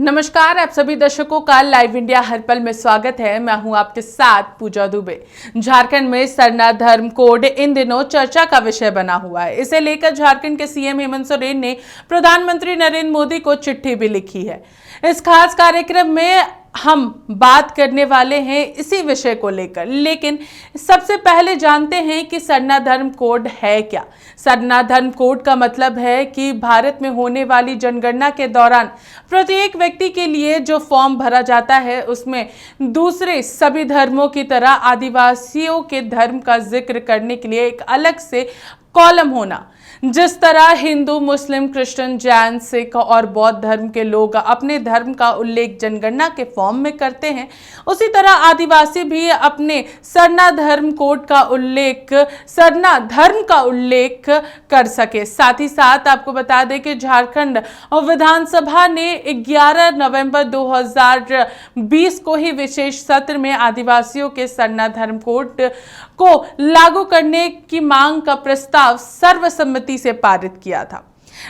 नमस्कार, आप सभी दर्शकों का लाइव इंडिया हर पल में स्वागत है। मैं हूं आपके साथ पूजा दुबे। झारखंड में सरना धर्म कोड इन दिनों चर्चा का विषय बना हुआ है। इसे लेकर झारखंड के सीएम हेमंत सोरेन ने प्रधानमंत्री नरेंद्र मोदी को चिट्ठी भी लिखी है। इस खास कार्यक्रम में हम बात करने वाले हैं इसी विषय को लेकर, लेकिन सबसे पहले जानते हैं कि सरना धर्म कोड है क्या। सरना धर्म कोड का मतलब है कि भारत में होने वाली जनगणना के दौरान प्रत्येक व्यक्ति के लिए जो फॉर्म भरा जाता है उसमें दूसरे सभी धर्मों की तरह आदिवासियों के धर्म का जिक्र करने के लिए एक अलग से कॉलम होना। जिस तरह हिंदू, मुस्लिम, क्रिश्चियन, जैन, सिख और बौद्ध धर्म के लोग अपने धर्म का उल्लेख जनगणना के फॉर्म में करते हैं, उसी तरह आदिवासी भी अपने सरना धर्म कोड का उल्लेख, सरना धर्म का उल्लेख कर सके। साथ ही साथ आपको बता दें कि झारखंड विधानसभा ने 11 नवंबर 2020 को ही विशेष सत्र में आदिवासियों के सरना धर्म कोड को लागू करने की मांग का प्रस्ताव सर्वसम्मति से पारित किया था।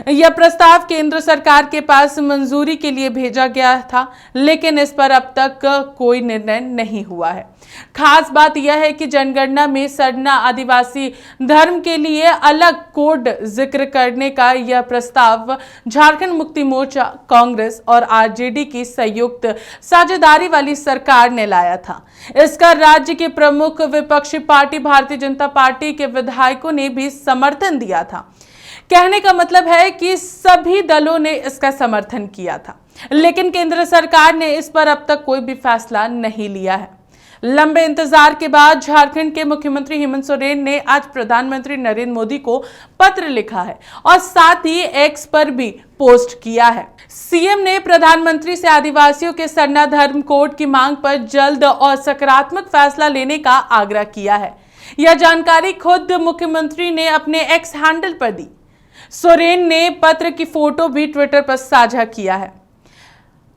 यह प्रस्ताव केंद्र सरकार के पास मंजूरी के लिए भेजा गया था, लेकिन इस पर अब तक कोई निर्णय नहीं हुआ है। खास बात यह है कि जनगणना में सरना आदिवासी धर्म के लिए अलग कोड जिक्र करने का यह प्रस्ताव झारखंड मुक्ति मोर्चा, कांग्रेस और आरजेडी की संयुक्त साझेदारी वाली सरकार ने लाया था। इसका राज्य के प्रमुख विपक्षी पार्टी भारतीय जनता पार्टी के विधायकों ने भी समर्थन दिया था। कहने का मतलब है कि सभी दलों ने इसका समर्थन किया था, लेकिन केंद्र सरकार ने इस पर अब तक कोई भी फैसला नहीं लिया है। लंबे इंतजार के बाद झारखंड के मुख्यमंत्री हेमंत सोरेन ने आज प्रधानमंत्री नरेंद्र मोदी को पत्र लिखा है और साथ ही एक्स पर भी पोस्ट किया है। सीएम ने प्रधानमंत्री से आदिवासियों के सरना धर्म कोड की मांग पर जल्द और सकारात्मक फैसला लेने का आग्रह किया है। यह जानकारी खुद मुख्यमंत्री ने अपने एक्स हैंडल पर दी। सोरेन ने पत्र की फोटो भी ट्विटर पर साझा किया है।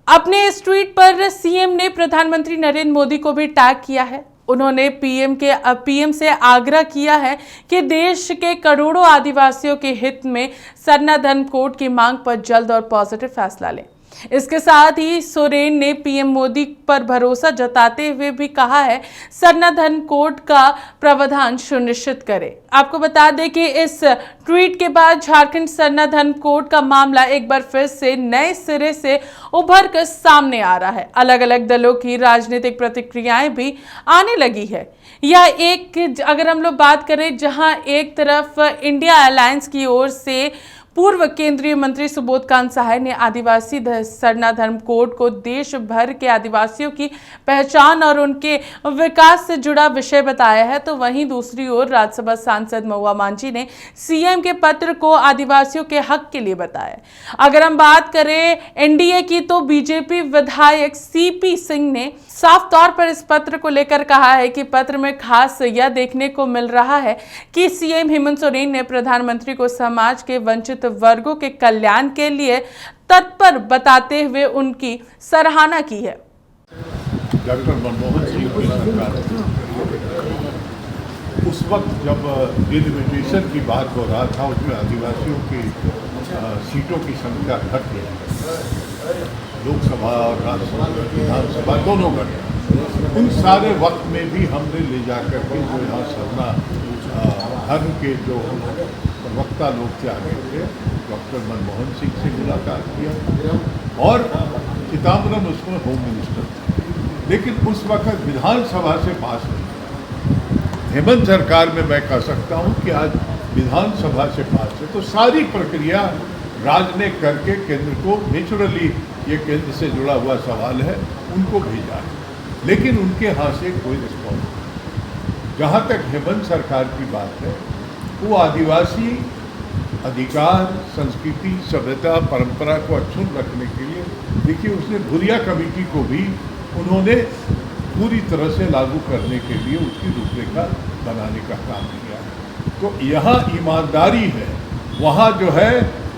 अपने इस ट्वीट पर सीएम ने प्रधानमंत्री नरेंद्र मोदी को भी टैग किया है। उन्होंने पीएम से आग्रह किया है कि देश के करोड़ों आदिवासियों के हित में सरना धर्म कोड की मांग पर जल्द और पॉजिटिव फैसला लें। इसके साथ ही सोरेन ने पीएम मोदी पर भरोसा जताते हुए भी कहा है सरना धर्म कोड का प्रावधान सुनिश्चित करें। आपको बता दें कि इस ट्वीट के बाद झारखंड सरना धर्म कोड का मामला एक बार फिर से नए सिरे से उभर कर सामने आ रहा है। अलग अलग दलों की राजनीतिक प्रतिक्रियाएं भी आने लगी है। अगर हम लोग बात करें, जहां एक तरफ इंडिया अलायंस की ओर से पूर्व केंद्रीय मंत्री सुबोध कांत सहाय ने आदिवासी सरना धर्म कोड को देश भर के आदिवासियों की पहचान और उनके विकास से जुड़ा विषय बताया है, तो वहीं दूसरी ओर राज्यसभा सांसद महुआ मांझी ने सीएम के पत्र को आदिवासियों के हक के लिए बताया। अगर हम बात करें एनडीए की, तो बीजेपी विधायक सीपी सिंह ने साफ तौर पर इस पत्र को लेकर कहा है कि पत्र में खास यह देखने को मिल रहा है कि सीएम हेमंत सोरेन ने प्रधानमंत्री को समाज के वंचित वर्गों के कल्याण के लिए तत्पर बताते हुए उनकी सराहना की है। डॉक्टर मनमोहन सिंह की सरकार उस वक्त जब डिलिमिटेशन की बात हो रहा था, उसमें आदिवासियों की सीटों की संख्या घट गई। लोकसभा और राज्यसभा, विधानसभा दोनों घटे। उन सारे वक्त में भी हमने ले जाकर के जो यहाँ सरना धर्म के जो प्रवक्ता लोग थे आगे थे, डॉक्टर मनमोहन सिंह से मुलाकात किया और चिदम्बरम उसमें होम मिनिस्टर थे, लेकिन उस वक्त विधानसभा से पास नहीं। हेमंत सरकार में मैं कह सकता हूँ कि आज विधानसभा से पास है, तो सारी प्रक्रिया राज ने करके केंद्र को, नेचुरली ये केंद्र से जुड़ा हुआ सवाल है, उनको भेजा है, लेकिन उनके यहाँ से कोई रिस्पॉन्स नहीं। जहाँ तक हेमंत सरकार की बात है, वो आदिवासी अधिकार, संस्कृति, सभ्यता, परंपरा को अक्षुण्ण रखने के लिए, देखिए उसने भुरिया कमेटी को भी उन्होंने पूरी तरह से लागू करने के लिए उसकी रूपरेखा बनाने का काम किया है। तो यहाँ ईमानदारी है, वहाँ जो है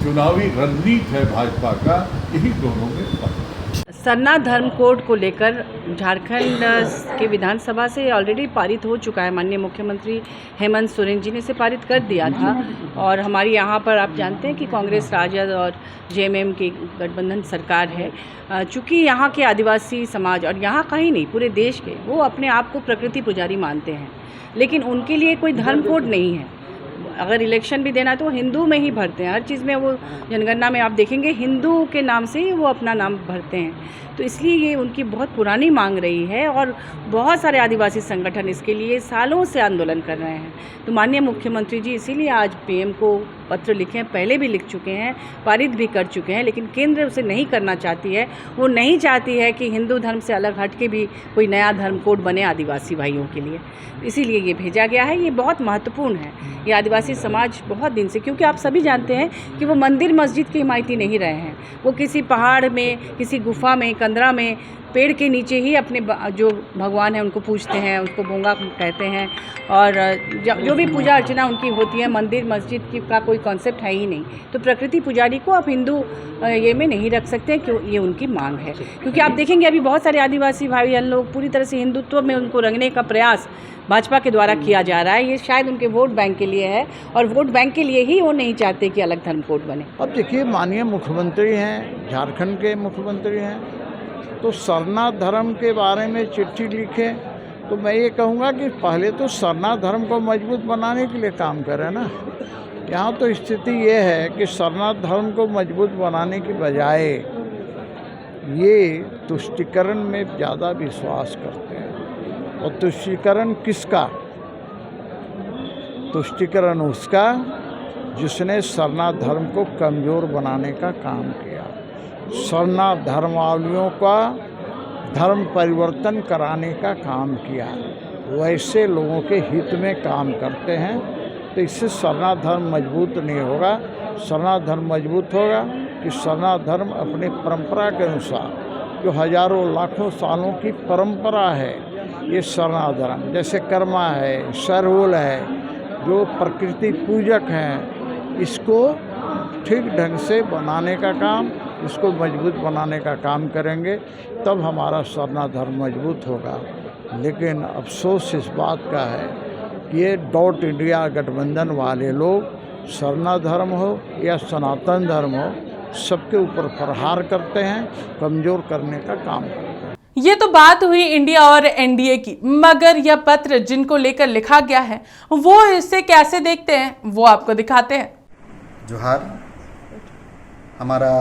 चुनावी रणनीति है भाजपा का, यही दोनों में फर्क है। सरना धर्म कोड को लेकर झारखंड के विधानसभा से ऑलरेडी पारित हो चुका है। माननीय मुख्यमंत्री हेमंत सोरेन जी ने इसे पारित कर दिया था और हमारी यहाँ पर आप जानते हैं कि कांग्रेस, राजद और जेएमएम की गठबंधन सरकार है। चूँकि यहाँ के आदिवासी समाज और यहाँ कहीं नहीं पूरे देश के वो अपने आप को प्रकृति पुजारी मानते हैं, लेकिन उनके लिए कोई धर्म कोड नहीं है। अगर इलेक्शन भी देना है तो वो हिंदू में ही भरते हैं। हर चीज़ में वो जनगणना में आप देखेंगे हिंदू के नाम से ही वो अपना नाम भरते हैं। तो इसलिए ये उनकी बहुत पुरानी मांग रही है और बहुत सारे आदिवासी संगठन इसके लिए सालों से आंदोलन कर रहे हैं। तो माननीय मुख्यमंत्री जी इसीलिए आज पीएम को पत्र लिखे हैं, पहले भी लिख चुके हैं, पारित भी कर चुके हैं, लेकिन केंद्र उसे नहीं करना चाहती है। वो नहीं चाहती है कि हिंदू धर्म से अलग हट के भी कोई नया धर्म कोड बने आदिवासी भाइयों के लिए। इसीलिए ये भेजा गया है। ये बहुत महत्वपूर्ण है। ये आदिवासी समाज बहुत दिन से, क्योंकि आप सभी जानते हैं कि वो मंदिर मस्जिद की हिमायती नहीं रहे हैं। वो किसी पहाड़ में, किसी गुफा में, कंदरा में, पेड़ के नीचे ही अपने जो भगवान हैं उनको पूजते हैं, उसको बोंगा कहते हैं। और जो भी पूजा अर्चना उनकी होती है, मंदिर मस्जिद की का कोई कॉन्सेप्ट है ही नहीं। तो प्रकृति पुजारी को आप हिंदू ये में नहीं रख सकते, क्यों? ये उनकी मांग है। क्योंकि आप देखेंगे अभी बहुत सारे आदिवासी भाई लोग पूरी तरह से हिंदुत्व में उनको रंगने का प्रयास भाजपा के द्वारा किया जा रहा है। ये शायद उनके वोट बैंक के लिए है और वोट बैंक के लिए ही वो नहीं चाहते कि अलग धर्म कोड बने। अब देखिए, माननीय मुख्यमंत्री हैं, झारखंड के मुख्यमंत्री हैं, तो सरना धर्म के बारे में चिट्ठी लिखे तो मैं ये कहूँगा कि पहले तो सरना धर्म को मजबूत बनाने के लिए काम करें ना। यहाँ तो स्थिति ये है कि सरना धर्म को मजबूत बनाने की बजाय ये तुष्टीकरण में ज़्यादा विश्वास करते हैं। और तुष्टीकरण किसका? तुष्टीकरण उसका जिसने सरना धर्म को कमज़ोर बनाने का काम किया। सरना धर्मावलियों का धर्म परिवर्तन कराने का काम किया। वैसे लोगों के हित में काम करते हैं। तो इससे सरना धर्म मजबूत नहीं होगा। सरना धर्म मजबूत होगा कि सरना धर्म अपने परंपरा के अनुसार, जो हजारों लाखों सालों की परंपरा है, ये सरना धर्म जैसे कर्मा है, सरहुल है, जो प्रकृति पूजक हैं, इसको ठीक ढंग से बनाने का काम, इसको मजबूत बनाने का काम करेंगे, तब हमारा सरना धर्म मजबूत होगा। लेकिन अफसोस इस बात का है कि ये डॉट इंडिया गठबंधन वाले लोग सरना धर्म हो या सनातन धर्म हो, सबके ऊपर प्रहार करते हैं, कमज़ोर करने का काम करते हैं। ये तो बात हुई इंडिया और एनडीए की, मगर यह पत्र जिनको लेकर लिखा गया है वो इसे कैसे देखते हैं वो आपको दिखाते हैं। जोहार। हमारा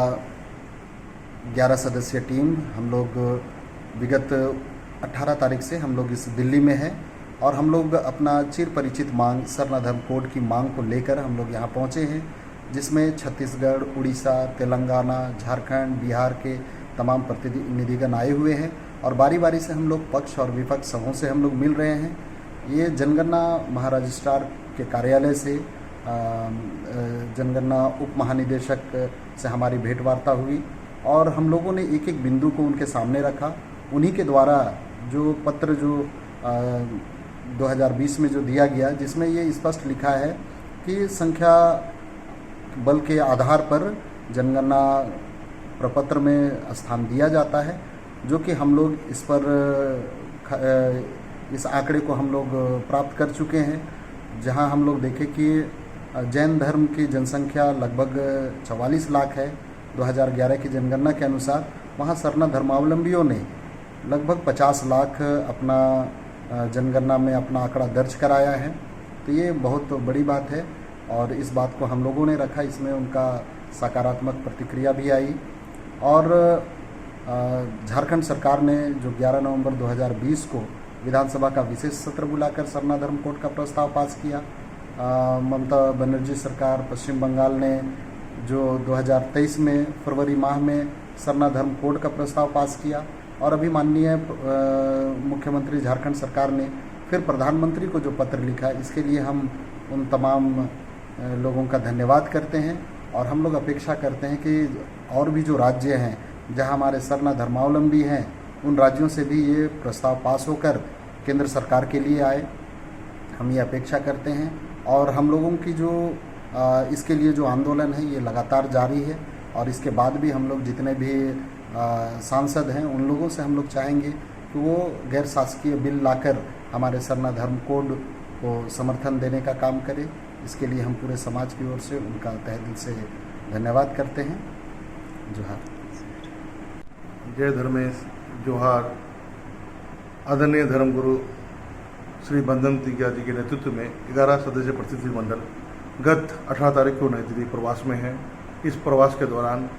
11 सदस्यीय टीम, हम लोग विगत 18 तारीख से हम लोग इस दिल्ली में हैं और हम लोग अपना चिर परिचित मांग सरना धर्म कोड की मांग को लेकर हम लोग यहाँ पहुँचे हैं, जिसमें छत्तीसगढ़, उड़ीसा, तेलंगाना, झारखंड, बिहार के तमाम प्रतिनिधिगण आए हुए हैं और बारी बारी से हम लोग पक्ष और विपक्ष सबों से हम लोग मिल रहे हैं। ये जनगणना महारजिस्ट्रार के कार्यालय से जनगणना उप महानिदेशक से हमारी भेंट वार्ता हुई और हम लोगों ने एक एक बिंदु को उनके सामने रखा। उन्हीं के द्वारा जो पत्र जो 2020 में जो दिया गया, जिसमें ये स्पष्ट लिखा है कि संख्या बल के आधार पर जनगणना प्रपत्र में स्थान दिया जाता है, जो कि हम लोग इस पर इस आंकड़े को हम लोग प्राप्त कर चुके हैं। जहां हम लोग देखें कि जैन धर्म की जनसंख्या लगभग 44 लाख है 2011 की जनगणना के अनुसार। वहां सरना धर्मावलंबियों ने लगभग 50 लाख अपना जनगणना में अपना आंकड़ा दर्ज कराया है। तो ये बहुत बड़ी बात है और इस बात को हम लोगों ने रखा, इसमें उनका सकारात्मक प्रतिक्रिया भी आई। और झारखंड सरकार ने जो 11 नवंबर 2020 को विधानसभा का विशेष सत्र बुलाकर सरना धर्म कोड का प्रस्ताव पास किया। ममता बनर्जी सरकार पश्चिम बंगाल ने जो 2023 में फरवरी माह में सरना धर्म कोड का प्रस्ताव पास किया और अभी माननीय मुख्यमंत्री झारखंड सरकार ने फिर प्रधानमंत्री को जो पत्र लिखा, इसके लिए हम उन तमाम लोगों का धन्यवाद करते हैं और हम लोग अपेक्षा करते हैं कि और भी जो राज्य हैं जहां हमारे सरना धर्मावलंबी हैं, उन राज्यों से भी ये प्रस्ताव पास होकर केंद्र सरकार के लिए आए। हम ये अपेक्षा करते हैं और हम लोगों की जो इसके लिए जो आंदोलन है ये लगातार जारी है और इसके बाद भी हम लोग जितने भी सांसद हैं उन लोगों से हम लोग चाहेंगे कि वो गैर शासकीय बिल लाकर हमारे सरना धर्म कोड को समर्थन देने का काम करें। इसके लिए हम पूरे समाज की ओर से उनका तहे दिल से धन्यवाद करते हैं। जोहार। जय धर्मेश। जोहार। आदरणीय धर्मगुरु श्री बंदन तिग्गा जी के नेतृत्व में 11 सदस्य प्रतिनिधिमंडल गत 18 तारीख को नई दिल्ली प्रवास में है। इस प्रवास के दौरान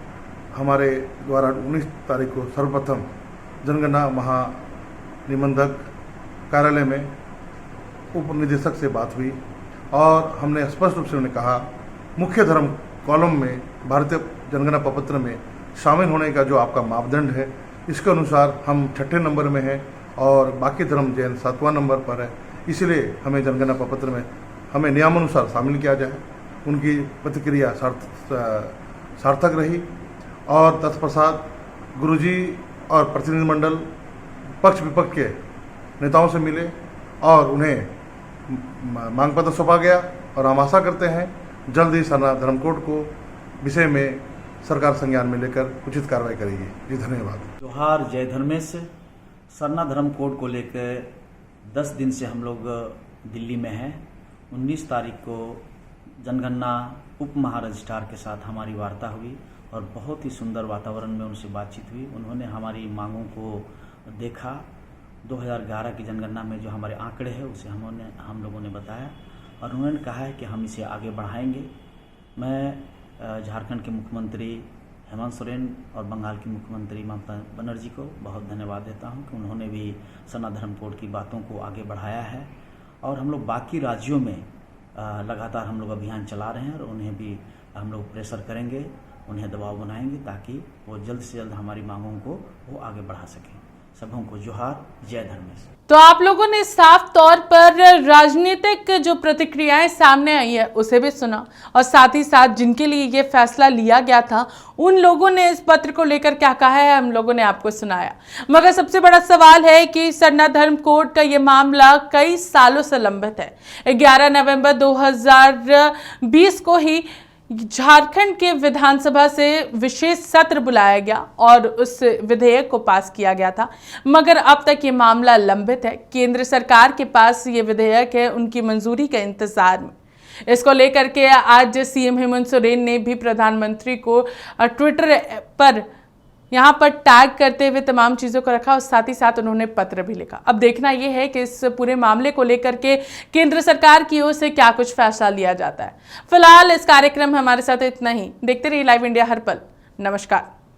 हमारे द्वारा 19 तारीख को सर्वप्रथम जनगणना महानिबंधक कार्यालय में उप निदेशक से बात हुई और हमने स्पष्ट रूप से उन्हें कहा मुख्य धर्म कॉलम में भारतीय जनगणना प्रपत्र में शामिल होने का जो आपका मापदंड है इसके अनुसार हम 6ठे नंबर में हैं और बाकी धर्म जैन 7वां नंबर पर है। इसलिए हमें जनगणना प्रपत्र में हमें नियमानुसार शामिल किया जाए। उनकी प्रतिक्रिया सार्थक रही और तत्पश्चात गुरुजी और प्रतिनिधिमंडल पक्ष विपक्ष के नेताओं से मिले और उन्हें मांग पत्र सौंपा गया और हम आशा करते हैं जल्द ही सरना धर्म कोड को विषय में सरकार संज्ञान में लेकर उचित कार्रवाई करेगी। जी धन्यवाद। जोहार। जय धर्मेश। सरना धर्म कोड को लेकर 10 दिन से हम लोग दिल्ली में हैं। 19 तारीख को जनगणना उप महारजिस्ट्रार के साथ हमारी वार्ता हुई और बहुत ही सुंदर वातावरण में उनसे बातचीत हुई। उन्होंने हमारी मांगों को देखा। 2011 की जनगणना में जो हमारे आंकड़े हैं उसे हम लोगों ने बताया और उन्होंने कहा है कि हम इसे आगे बढ़ाएंगे। मैं झारखंड के मुख्यमंत्री हेमंत सोरेन और बंगाल की मुख्यमंत्री ममता बनर्जी को बहुत धन्यवाद देता हूं कि उन्होंने भी सरना धर्म कोड की बातों को आगे बढ़ाया है और हम लोग बाकी राज्यों में लगातार हम लोग अभियान चला रहे हैं और उन्हें भी हम लोग प्रेशर करेंगे, उन्हें दबाव बनाएंगे ताकि वो जल्द से जल्द हमारी मांगों को वो आगे बढ़ा सकें। सबों को जोहार। जय धर्मेश। तो आप लोगों ने साफ तौर पर राजनीतिक जो प्रतिक्रियाएं सामने आई है उसे भी सुना और साथ ही साथ जिनके लिए ये फैसला लिया गया था उन लोगों ने इस पत्र को लेकर क्या कहा है हम लोगों ने आपको सुनाया। मगर सबसे बड़ा सवाल है कि सरना धर्म कोड का ये मामला कई सालों से लंबित है। 11 नवंबर 2020 को ही झारखंड के विधानसभा से विशेष सत्र बुलाया गया और उस विधेयक को पास किया गया था, मगर अब तक ये मामला लंबित है। केंद्र सरकार के पास ये विधेयक है, उनकी मंजूरी के इंतजार में। इसको लेकर के आज सीएम हेमंत सोरेन ने भी प्रधानमंत्री को ट्विटर पर यहाँ पर टैग करते हुए तमाम चीज़ों को रखा और साथ ही साथ उन्होंने पत्र भी लिखा। अब देखना यह है कि इस पूरे मामले को लेकर के केंद्र सरकार की ओर से क्या कुछ फैसला लिया जाता है। फिलहाल इस कार्यक्रम में हमारे साथ इतना ही। देखते रहिए लाइव इंडिया हर पल। नमस्कार।